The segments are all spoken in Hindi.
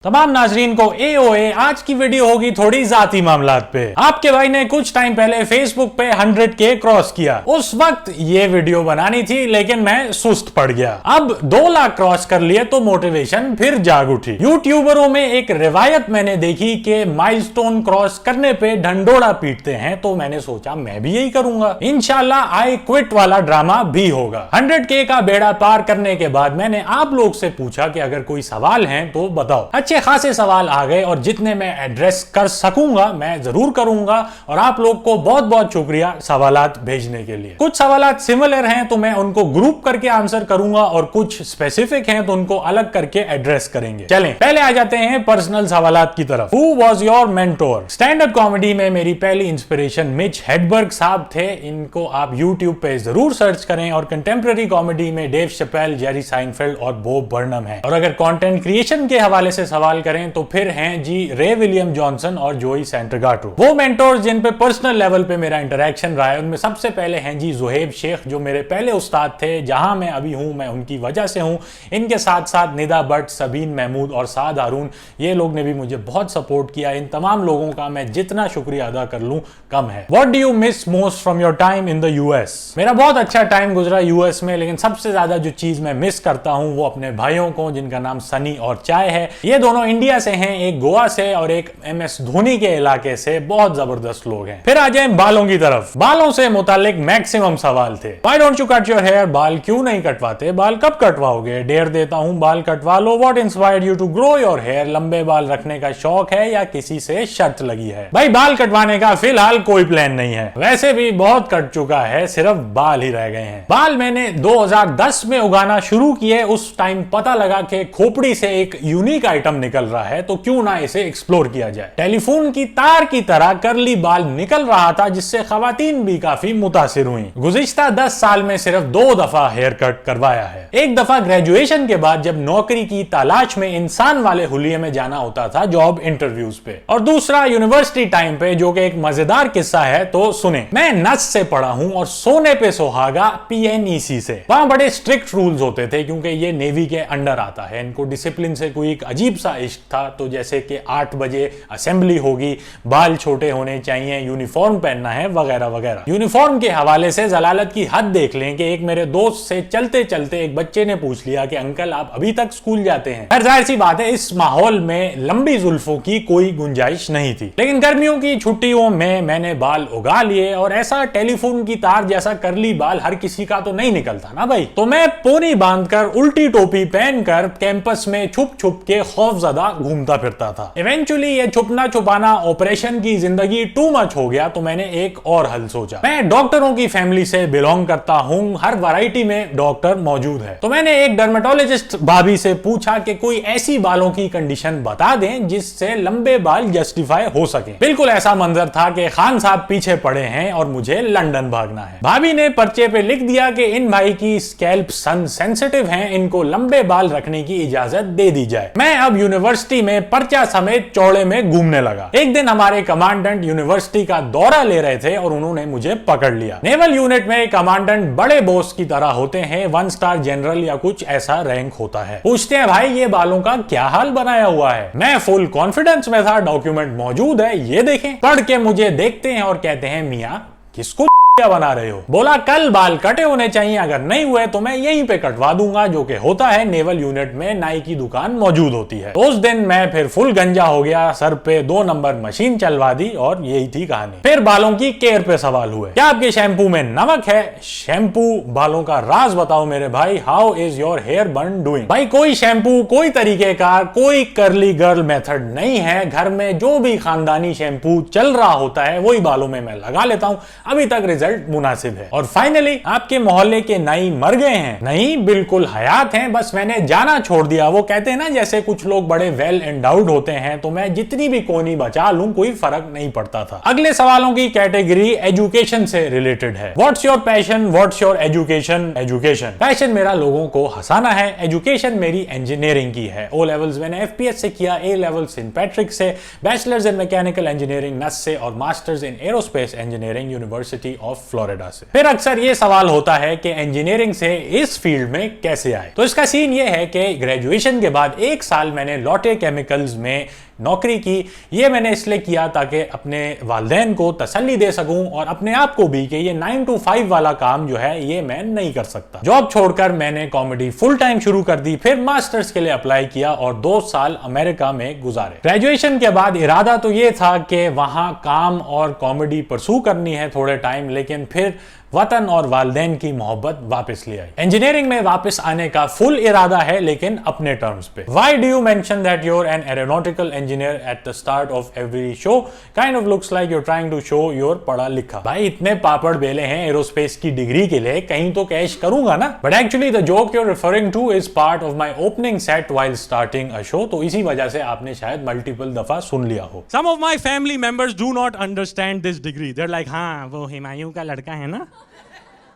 तमाम नाजरीन को AOA आज की वीडियो होगी थोड़ी जाती मामलात पे। आपके भाई ने कुछ टाइम पहले फेसबुक पे 100K क्रॉस किया। उस वक्त ये वीडियो बनानी थी लेकिन मैं सुस्त पड़ गया। अब 2 लाख क्रॉस कर लिए तो मोटिवेशन फिर जाग उठी। यूट्यूबरों में एक रिवायत मैंने देखी कि माइलस्टोन क्रॉस करने पे ढंडोरा पीटते हैं, तो मैंने सोचा मैं भी यही करूंगा। इंशाल्लाह आई क्विट वाला ड्रामा भी होगा। 100K का बेड़ा पार करने के बाद मैंने आप लोग से पूछा कि अगर कोई सवाल है तो बताओ। अच्छे खासे सवाल आ गए और जितने मैं एड्रेस कर सकूंगा मैं जरूर करूंगा। और आप लोग को बहुत बहुत शुक्रिया सवालात भेजने के लिए। कुछ सवालात सिमिलर हैं तो मैं उनको ग्रुप करके आंसर करूंगा और कुछ स्पेसिफिक हैं तो उनको अलग करके एड्रेस करेंगे। चलें पहले आ जाते हैं पर्सनल सवालात की तरफ। Who was your mentor? Stand up comedy में मेरी पहली इंस्पिरेशन मिच हेडबर्ग साहब थे। इनको आप यूट्यूब पे जरूर सर्च करें। और कंटेम्प्रेरी कॉमेडी में डेव शपेल, जेरी साइनफेल्ड और बॉब बर्नम है। और अगर कंटेंट क्रिएशन के हवाले से सवाल करें तो फिर हैं जी रे विलियम जॉनसन और जोई सेंटरगाटो। वो मेंटोर्स जिन पे पर्सनल लेवल पे मेरा इंटरेक्शन रहा है उनमें सबसे पहले हैं जी जुहेब शेख, जो मेरे पहले उस्ताद थे। जहां मैं अभी हूं मैं उनकी वजह से हूं। इनके साथ साथ निदा भट्ट, सबीन महमूद और साद हारून, ये लोग ने भी मुझे बहुत सपोर्ट किया। इन तमाम लोगों का मैं जितना शुक्रिया अदा कर लूं कम है। What do you miss most from your time in the US? मेरा बहुत अच्छा टाइम गुजरा यूएस में, लेकिन सबसे ज्यादा जो चीज मैं मिस करता हूं वो अपने भाइयों को, जिनका नाम सनी और चाय है। ये दोनों इंडिया से हैं, एक गोवा से और एक MS धोनी के इलाके से। बहुत जबरदस्त लोग हैं। फिर आ जाए बालों की तरफ। बालों से मुतालिक मैक्सिमम सवाल थे। Why don't you cut your hair? बाल क्यों नहीं कटवाते? बाल कब कटवाओगे? डेयर देता हूं बाल कटवा लो। What inspired you to grow your hair? लंबे बाल रखने का शौक है या किसी से शर्त लगी है? भाई बाल कटवाने का फिलहाल कोई प्लान नहीं है। वैसे भी बहुत कट चुका है, सिर्फ बाल ही रह गए हैं। बाल मैंने 2010 में उगाना शुरू किए। उस टाइम पता लगा कि खोपड़ी से एक यूनिक आइटम निकल रहा है, तो क्यों ना इसे एक्सप्लोर किया जाए। टेलीफोन की तार की तरह करली बाल निकल रहा था, जिससे खवातीन भी काफी मुतासिर हुई। गुज़िश्ता 10 साल में सिर्फ 2 दफा हेयर कट करवाया है। एक दफा ग्रेजुएशन के बाद जब नौकरी की तलाश में इंसान वाले हुलिये में जाना होता था जॉब इंटरव्यूज पे, और दूसरा यूनिवर्सिटी टाइम पे, जो कि एक मजेदार किस्सा है तो सुने। मैं नस से पढ़ा हूं और सोने पे सुहागा PNEC से। वहां बड़े स्ट्रिक्ट रूल्स होते थे क्योंकि ये नेवी के अंडर आता है। इनको डिसिप्लिन से कोई एक अजीब सा इश्क था। तो जैसे कि 8 बजे असेंबली होगी, बाल छोटे होने चाहिए, यूनिफॉर्म पहनना है वगैरह वगैरह। यूनिफॉर्म के हवाले से जलालत की हद देख लें कि एक मेरे दोस्त से चलते चलते एक बच्चे ने पूछ लिया कि अंकल आप अभी तक स्कूल जाते हैं? खैर जाहिर सी बात है इस माहौल में लंबी जुल्फों की कोई गुंजाइश नहीं थी। लेकिन गर्मियों की छुट्टियों में मैंने बाल उगा लिए, और ऐसा टेलीफोन की तार जैसा करली बाल हर किसी का तो नहीं निकलता ना भाई। तो मैं पोनी बांधकर उल्टी टोपी पहनकर कैंपस में छुप छुप के खौफजदा घूमता फिरता था। इवेंचुअली ये छुपना छुपाना ऑपरेशन की जिंदगी टू मच हो गया, तो मैंने एक और हल सोचा। मैं डॉक्टरों की फैमिली से बिलोंग करता हूं, हर वैरायटी में डॉक्टर मौजूद है। तो मैंने एक डर्मेटोलॉजिस्ट भाभी से पूछा कि कोई ऐसी बालों की कंडीशन बता दें जिससे लंबे बाल जस्टिफाई हो सके। बिल्कुल ऐसा मंजर था कि खान साहब पीछे पड़े हैं और मुझे लंदन भागना है। भाभी ने पर्चे पे लिख दिया कि इन भाई की स्कैल्प सन सेंसिटिव है, इनको लंबे बाल रखने की इजाजत दे दी जाए। मैं अब यूनिवर्सिटी में पर्चा समेत चौड़े में घूमने लगा। एक दिन हमारे कमांडेंट यूनिवर्सिटी का दौरा ले रहे थे और उन्होंने मुझे पकड़ लिया। नेवल यूनिट में कमांडेंट बड़े बॉस की तरह होते हैं, 1 स्टार जनरल या कुछ ऐसा रैंक होता है। पूछते हैं भाई ये बालों का क्या हाल बनाया हुआ है? मैं फुल कॉन्फिडेंस में था, डॉक्यूमेंट मौजूद है, ये देखें। पढ़ के मुझे देखते हैं और कहते हैं मियां किसको क्या बना रहे हो? बोला कल बाल कटे होने चाहिए, अगर नहीं हुए तो मैं यहीं पे कटवा दूंगा, जो कि होता है नेवल यूनिट में नाई की दुकान मौजूद होती है। उस दिन मैं फिर फुल गंजा हो गया, सर पे 2 नंबर मशीन चलवा दी और यही थी कहानी। फिर बालों की केयर पे सवाल हुए। क्या आपके शैम्पू में नमक है? शैम्पू बालों का राज बताओ मेरे भाई। How is your hair burn doing? भाई कोई शैम्पू, कोई तरीकेकार, कोई करली गर्ल मेथड नहीं है। घर में जो भी खानदानी शैम्पू चल रहा होता है वही बालों में मैं लगा लेता हूं। अभी तक रिजल्ट मुनासिब है। और फाइनली आपके मोहल्ले के नाई मर गए हैं? नहीं, बिल्कुल हयात हैं, बस मैंने जाना छोड़ दिया। वो कहते हैं ना जैसे कुछ लोग बड़े वेल एंडाउड होते हैं, तो मैं जितनी भी कोनी बचा लूं कोई फर्क नहीं पड़ता था। अगले सवालों की कैटेगरी एजुकेशन से रिलेटेड है। What's your passion? What's your education? Education passion मेरा लोगों को हंसाना है। एजुकेशन मेरी इंजीनियरिंग की है। O लेवल्स मैंने FPS से किया, A लेवल्स इन पैट्रिक से, बैचलर्स इन मैकेनिकल इंजीनियरिंग नस से, और masters in aerospace engineering university of of Florida से। फिर अक्सर ये सवाल होता है कि इंजीनियरिंग से इस फील्ड में कैसे आए। तो इसका सीन ये है कि ग्रेजुएशन के बाद 1 साल मैंने लॉटे केमिकल्स में नौकरी की। ये मैंने इसलिए किया ताकि अपने वालिदैन को तसल्ली दे सकूं और अपने आप को भी कि ये 9 to 5 वाला काम जो है ये मैं नहीं कर सकता। जॉब छोड़कर मैंने कॉमेडी फुल टाइम शुरू कर दी, फिर मास्टर्स के लिए अप्लाई किया और 2 साल अमेरिका में गुजारे। ग्रेजुएशन के बाद इरादा तो ये था कि वहां काम और कॉमेडी परसू करनी है थोड़े टाइम, लेकिन फिर वतन और वालिदैन की मोहब्बत वापस ले आई। इंजीनियरिंग में वापस आने का फुल इरादा है, लेकिन अपने टर्म्स पे। Why do you mention that you're an aeronautical engineer at the start of every show? Kind of looks like you're trying to show you're पढ़ा लिखा। भाई इतने पापड़ बेले हैं एरोस्पेस की डिग्री के लिए, कहीं तो कैश करूंगा ना। But actually the joke you're referring to is part of my opening set while starting a show। तो इसी वजह से आपने शायद मल्टीपल दफा सुन लिया हो। Some of my family members do not understand this degree. They're like, हाँ वो हुमायूं का लड़का है ना,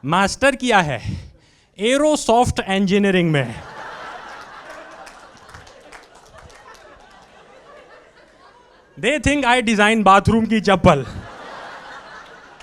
मास्टर किया है एरोसॉफ्ट इंजीनियरिंग में। They think I design bathroom की चप्पल।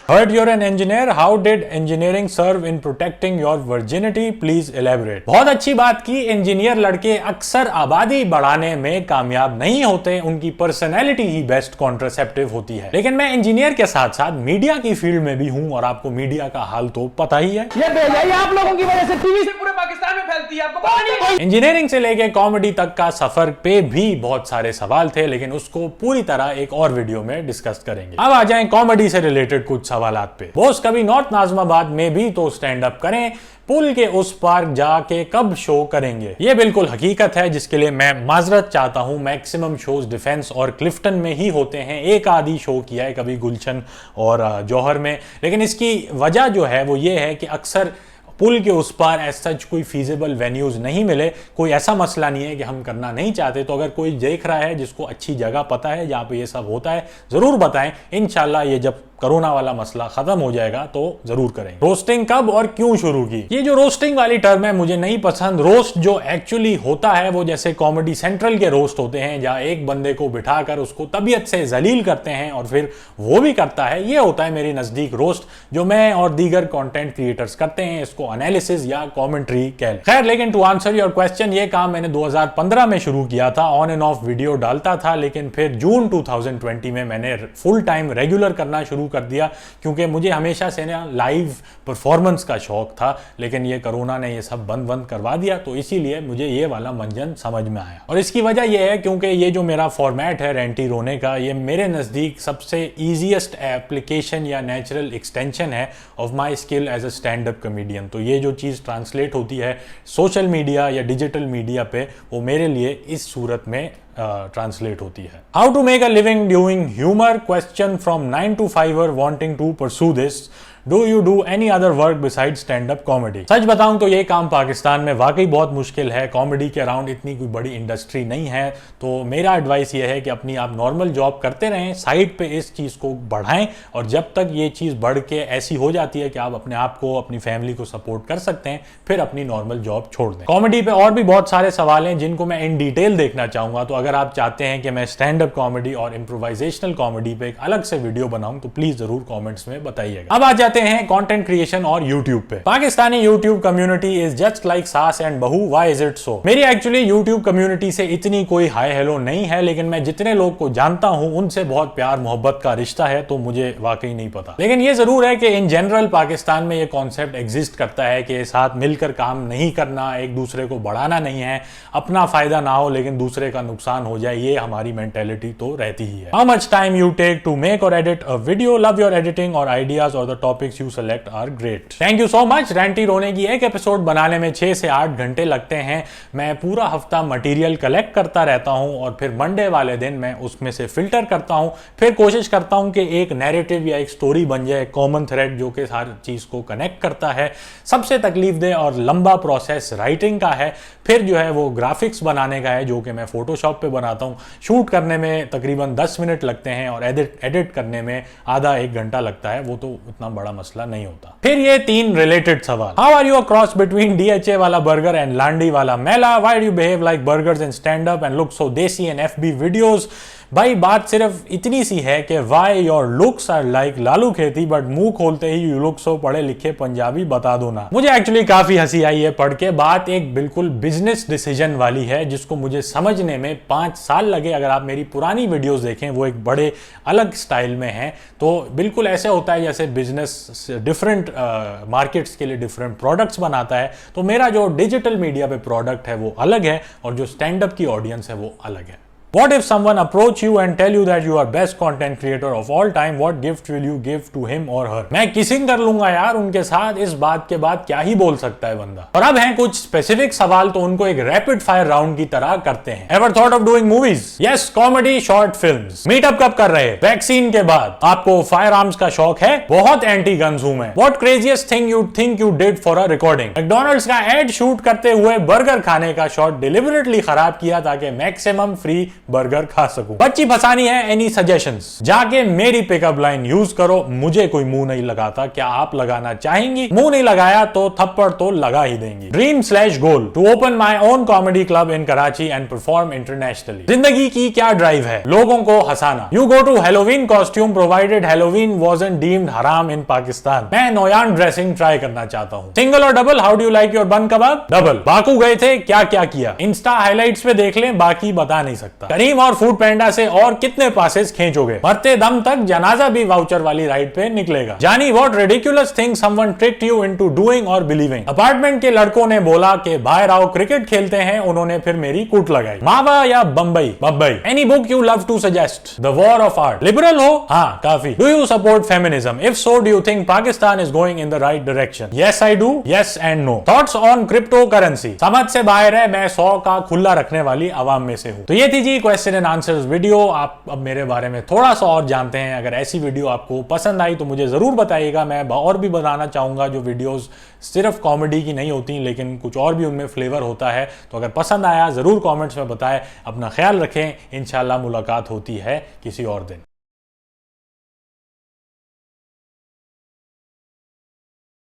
Heard you're an engineer. How did engineering serve in protecting your virginity? Please elaborate. बहुत अच्छी बात की। इंजीनियर लड़के अक्सर आबादी बढ़ाने में कामयाब नहीं होते, उनकी पर्सनैलिटी ही बेस्ट कॉन्ट्रासेप्टिव होती है। लेकिन मैं इंजीनियर के साथ साथ मीडिया की फील्ड में भी हूं और आपको मीडिया का हाल तो पता ही है। ये बेजाई आप लोगों की वजह से टीवी से पूरे पाकिस्तान में फैलती है, आपको पता नहीं है। इंजीनियरिंग से लेके कॉमेडी तक का सफर पे भी बहुत सारे सवाल थे, लेकिन उसको पूरी तरह एक और वीडियो में डिस्कस करेंगे। अब आ जाएं कॉमेडी से रिलेटेड कुछ सवालात पे। बॉस कभी नॉर्थ नाजमाबाद में भी तो स्टैंड अप करें, पुल के उस पार जाके कब शो करेंगे? ये बिल्कुल हकीकत है जिसके लिए मैं माजरत चाहता हूं। मैक्सिमम शोज डिफेंस और क्लिफ्टन में ही होते हैं। एक आधी शो किया है कभी गुलशन और जौहर में, लेकिन इसकी वजह जो है वो ये है कि अक्सर पुल के उस पार एज सच कोई फीजिबल वेन्यूज नहीं मिले। कोई ऐसा मसला नहीं है कि हम करना नहीं चाहते। तो अगर कोई देख रहा है जिसको अच्छी जगह पता है जहां पे ये सब होता है, जरूर बताएं। इंशाल्लाह ये जब कोरोना वाला मसला खत्म हो जाएगा तो जरूर करेंगे। रोस्टिंग कब और क्यों शुरू की? ये जो रोस्टिंग वाली टर्म है मुझे नहीं पसंद। रोस्ट जो एक्चुअली होता है वो जैसे कॉमेडी सेंट्रल के रोस्ट होते हैं, जहां एक बंदे को बिठाकर उसको तबीयत से जलील करते हैं और फिर वो भी करता है, ये होता है मेरे नजदीक रोस्ट, जो मैं और दीगर कंटेंट क्रिएटर्स करते हैं। इसको एनालिसिस या कॉमेंट्री कह लें। खैर, लेकिन टू आंसर योर क्वेश्चन, ये काम मैंने 2015 में शुरू किया था। ऑन एंड ऑफ वीडियो डालता था, लेकिन फिर जून 2020 में मैंने फुल टाइम रेगुलर करना शुरू कर दिया, क्योंकि मुझे हमेशा से ना लाइव परफॉर्मेंस का शौक था। लेकिन ये कोरोना ने ये सब बंद करवा दिया, तो इसीलिए मुझे ये वाला मंजन समझ में आया। और इसकी वजह ये है क्योंकि ये जो मेरा फॉर्मेट है रेंटी रोने का, ये मेरे नज़दीक सबसे ईजीएस्ट एप्लीकेशन या नेचुरल एक्सटेंशन है of my skill as a stand up comedian. तो ये जो चीज़ ट्रांसलेट होती है सोशल मीडिया या डिजिटल मीडिया पे, वो मेरे लिए इस सूरत में ट्रांसलेट होती है। How to make a living doing humour? Question from 9 to 5er wanting to pursue this. Do you do any other work beside stand up comedy? सच बताऊं तो ये काम पाकिस्तान में वाकई बहुत मुश्किल है। कॉमेडी के अराउंड इतनी कोई बड़ी इंडस्ट्री नहीं है। तो मेरा एडवाइस ये है कि अपनी आप नॉर्मल जॉब करते रहें, साइड पे इस चीज़ को बढ़ाएं, और जब तक ये चीज़ बढ़ के ऐसी हो जाती है कि आप अपने आप को, अपनी फैमिली को सपोर्ट कर सकते हैं, फिर अपनी नॉर्मल जॉब छोड़ दें। कॉमेडी पे और भी बहुत सारे सवाल हैं जिनको मैं इन डिटेल देखना चाहूंगा। तो अगर आप चाहते हैं कि मैं स्टैंड अप कॉमेडी और इम्प्रोवाइजेशनल कॉमेडी पे एक अलग से वीडियो बनाऊं, तो प्लीज जरूर कॉमेंट्स में बताइएगा। अब आ जाते हैं कंटेंट क्रिएशन और यूट्यूब पे। Pakistani YouTube community is just like सास एंड बहू। Why is it so? मेरी एक्चुअली यूट्यूब कम्युनिटी से इतनी कोई हाई हेलो नहीं है, लेकिन मैं जितने लोग को जानता हूं उनसे बहुत प्यार मोहब्बत का रिश्ता है, तो मुझे वाकई नहीं पता। लेकिन ये जरूर है कि इन जनरल पाकिस्तान में ये कॉन्सेप्ट एग्जिस्ट करता है कि साथ मिलकर काम नहीं करना, एक दूसरे को बढ़ाना नहीं है, अपना फायदा ना हो लेकिन दूसरे का नुकसान हो जाए, ये हमारी मेंटेलिटी तो रहती ही है। How much time you take to make और edit a video? Love your editing और आइडियाज और the topics you select are great. Thank you so much. रेंटी रोने की एक एपिसोड बनाने में 6 से 8 घंटे लगते हैं। मैं पूरा हफ्ता मटेरियल कलेक्ट करता रहता हूं और फिर मंडे वाले दिन मैं उसमें से फिल्टर करता हूं, फिर कोशिश करता हूं कि एक नैरेटिव या एक स्टोरी बन जाए, कॉमन थ्रेड जो कि सारी चीज को कनेक्ट करता है। सबसे तकलीफदेह और लंबा प्रोसेस राइटिंग का है, फिर जो है वो ग्राफिक्स बनाने का है जो कि मैं फोटोशॉप पे बनाता हूं। शूट करने में तकरीबन 10 मिनट लगते हैं और एडिट करने में आधा 1 घंटा लगता है। वो तो इतना बड़ा मसला नहीं होता। फिर ये 3 रिलेटेड सवाल। How are you a cross between DHA वाला बर्गर एंड लांडी वाला मेला? Why do you behave like burgers in stand up and look so desi in FB videos? भाई बात सिर्फ इतनी सी है कि why your looks are like Lalu खेती बट मुंह खोलते ही यू लुक सो पढ़े लिखे पंजाबी बता दो ना। मुझे एक्चुअली काफी हंसी आई है पढ़ के। बात एक बिल्कुल बिजनेस डिसीजन वाली है जिसको मुझे समझने में 5 साल लगे। अगर आप मेरी पुरानी वीडियोस देखें वो एक बड़े अलग स्टाइल में है। तो बिल्कुल ऐसे होता है जैसे बिजनेस डिफरेंट मार्केट्स के लिए डिफरेंट प्रोडक्ट्स बनाता है। तो मेरा जो डिजिटल मीडिया पे प्रोडक्ट है वो अलग है और जो स्टैंड अप की ऑडियंस है वो अलग है। What if someone approach you and tell you that you are best content creator of all time? What gift will you give to him or her? मैं किसिंग कर लूंगा यार उनके साथ। इस बात के बाद क्या ही बोल सकता है बंदा। और अब हैं कुछ स्पेसिफिक सवाल तो उनको एक रैपिड फायर राउंड की तरह करते हैं। Ever thought of doing movies? Yes, comedy, short films. Meetup कब कर रहे? वैक्सीन के बाद। आपको फायर आर्म्स का शौक है? बहुत एंटी गन्स हूं मैं। What craziest thing you think you did for a recording? McDonald's का एड शूट करते हुए बर्गर खाने का शॉट डिलिबरेटली खराब किया ताकि मैक्सिमम फ्री बर्गर खा सकूं। बच्ची फसानी है? Any suggestions? जाके मेरी पिकअप लाइन यूज करो। मुझे कोई मुंह नहीं लगाता, क्या आप लगाना चाहेंगी? मुंह नहीं लगाया तो थप्पड़ तो लगा ही देंगी। Dream goal to open my own comedy club in Karachi and perform internationally. जिंदगी की क्या ड्राइव है? लोगों को हंसाना। You go to Halloween costume provided Halloween wasn't deemed haram in Pakistan. मैं नोयान ड्रेसिंग ट्राई करना चाहता हूँ। सिंगल और double? How do you like your बन कबाब? डबल। बाकू गए थे, क्या क्या किया? इंस्टा हाइलाइट्स पे देख लें, बाकी बता नहीं सकता। करीम और फूड पैंडा से और कितने पासेस खींचोगे? मरते दम तक जनाजा भी वाउचर वाली राइड पे निकलेगा। जानी what ridiculous thing someone tricked you into doing और बिलीविंग? अपार्टमेंट के लड़कों ने बोला कि बाहर आओ क्रिकेट खेलते हैं, उन्होंने फिर मेरी कूट लगाई। मावा या Bombay? Bombay. Any book you love to suggest? The war of art. Liberal हो? हाँ काफी। Do you support feminism? If so do you think Pakistan is going in the right direction? Yes I do, yes and no. Thoughts on crypto currency? समझ से बाहर है, मैं 100 का खुला रखने वाली आवाम में से हूं। तो ये थी जी क्वेश्चन एंड आंसर्स वीडियो। आप अब मेरे बारे में थोड़ा सा और जानते हैं। अगर ऐसी वीडियो आपको पसंद आई तो मुझे जरूर बताइएगा। मैं और भी बनाना चाहूंगा जो वीडियोस सिर्फ कॉमेडी की नहीं होती लेकिन कुछ और भी उनमें फ्लेवर होता है। तो अगर पसंद आया जरूर कमेंट्स में बताएं। अपना ख्याल रखें। इंशाल्लाह मुलाकात होती है किसी और दिन।